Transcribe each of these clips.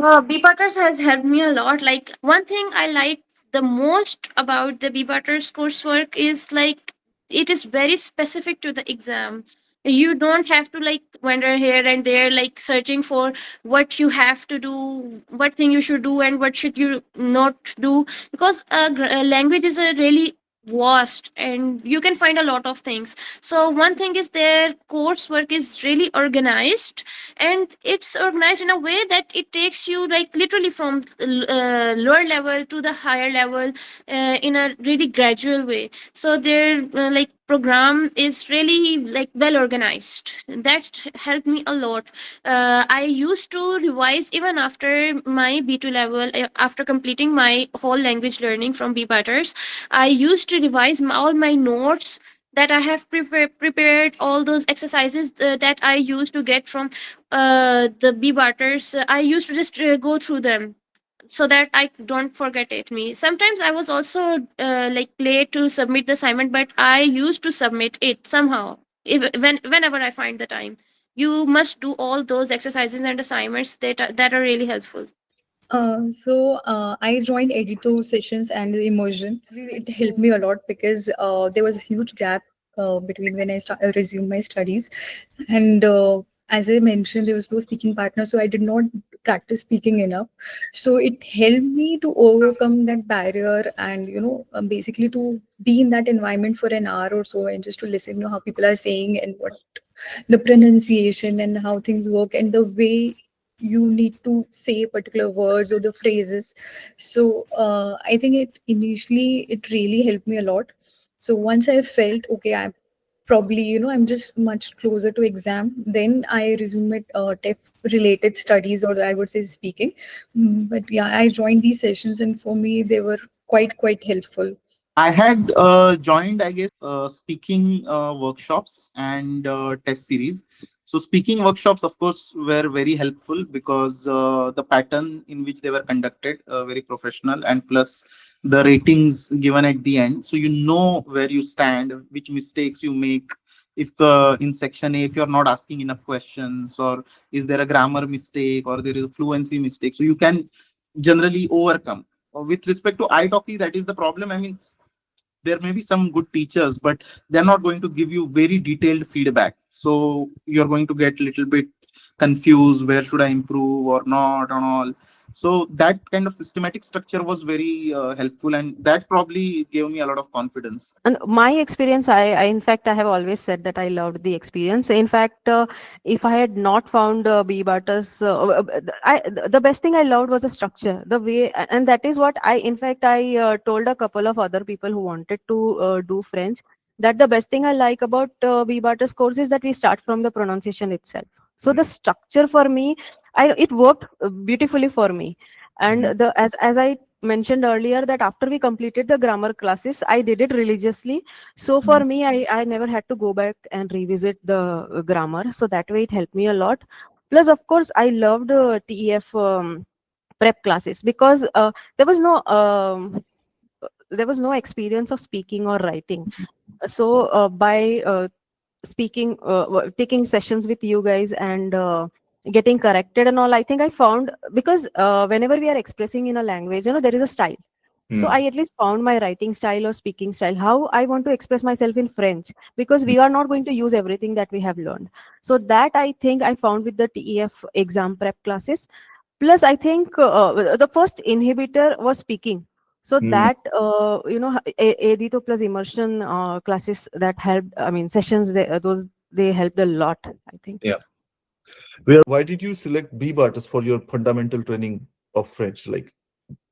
BBarters has helped me a lot. Like one thing I like the most about the BBarters coursework is like it is very specific to the exam. You don't have to like wander here and there, like searching for what you have to do, what thing you should do, and what should you not do. Because language is a really vast, and you can find a lot of things. So one thing is their coursework is really organized, and it's organized in a way that it takes you like literally from lower level to the higher level in a really gradual way. So their like program is really like well organized. That helped me a lot. I used to revise even after my B2 level, after completing my whole language learning from BBarters. I used to revise all my notes that I have prepared, all those exercises that I used to get from the B barters. I used to just go through them so that I don't forget it. Me sometimes I was also like late to submit the assignment, but I used to submit it somehow. Whenever I find the time, you must do all those exercises and assignments that are really helpful. I joined editor sessions and the immersion. It helped me a lot because there was a huge gap between when I resumed my studies, and as I mentioned, there was no speaking partner, so I did not practice speaking enough. So it helped me to overcome that barrier, and basically to be in that environment for an hour or so, and just to listen to how people are saying and what the pronunciation and how things work and the way you need to say particular words or the phrases. So I think it really helped me a lot. So once I felt okay, I'm probably I'm just much closer to exam, then I resume it TEF related studies, or I would say speaking. But yeah, I joined these sessions, and for me they were quite helpful. I had joined, I guess, speaking workshops and test series. So, speaking workshops, of course, were very helpful because the pattern in which they were conducted, very professional, and plus the ratings given at the end. So, you know where you stand, which mistakes you make. If in section A, if you're not asking enough questions, or is there a grammar mistake, or there is a fluency mistake, so you can generally overcome. With respect to italki, that is the problem. I mean, there may be some good teachers, but they're not going to give you very detailed feedback, so you're going to get a little bit confused, where should I improve or not and all. So that kind of systematic structure was very helpful, and that probably gave me a lot of confidence. And my experience, I in fact I have always said that I loved the experience. In fact, if I had not found B Barters, the best thing I loved was the structure, the way, and that is what I in fact I told a couple of other people who wanted to do French, that the best thing I like about B Barters course is that we start from the pronunciation itself. So the structure for me, it worked beautifully for me. And the as I mentioned earlier, that after we completed the grammar classes, I did it religiously. So for me, I never had to go back and revisit the grammar. So that way it helped me a lot. Plus, of course, I loved TEF prep classes because there was no experience of speaking or writing. So by speaking taking sessions with you guys and getting corrected and all, I think I found, because whenever we are expressing in a language, there is a style. So I at least found my writing style or speaking style, how I want to express myself in French, because we are not going to use everything that we have learned. So that I think I found with the TEF exam prep classes. Plus I think the first inhibitor was speaking. So that edito plus immersion classes that helped, I mean sessions, they helped a lot, I think. Yeah. Why did you select B Barters for your fundamental training of French? Like,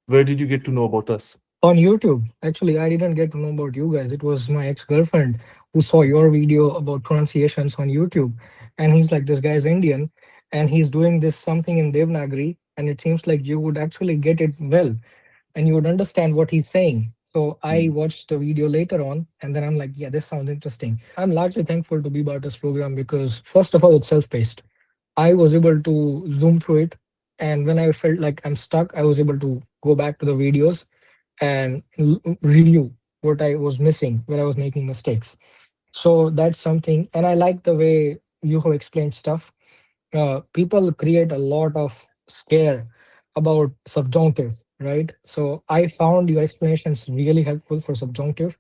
where did you get to know about us? On YouTube. Actually, I didn't get to know about you guys. It was my ex-girlfriend who saw your video about pronunciations on YouTube. And he's like, this guy's Indian and he's doing this something in Devanagari. And it seems like you would actually get it well and you would understand what he's saying. So I watched the video later on and then I'm like, yeah, this sounds interesting. I'm largely thankful to BBarters program because first of all, it's self-paced. I was able to zoom through it. And when I felt like I'm stuck, I was able to go back to the videos and review what I was missing, where I was making mistakes. So that's something. And I like the way you have explained stuff. People create a lot of scare about subjunctive, right? So I found your explanations really helpful for subjunctive.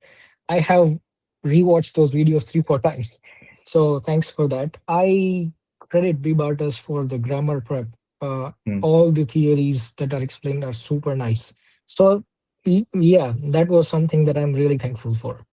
I have rewatched those videos 3 4 times, so thanks for that. I credit BBarters for the grammar prep. Hmm. All the theories that are explained are super nice. So yeah, that was something that I'm really thankful for.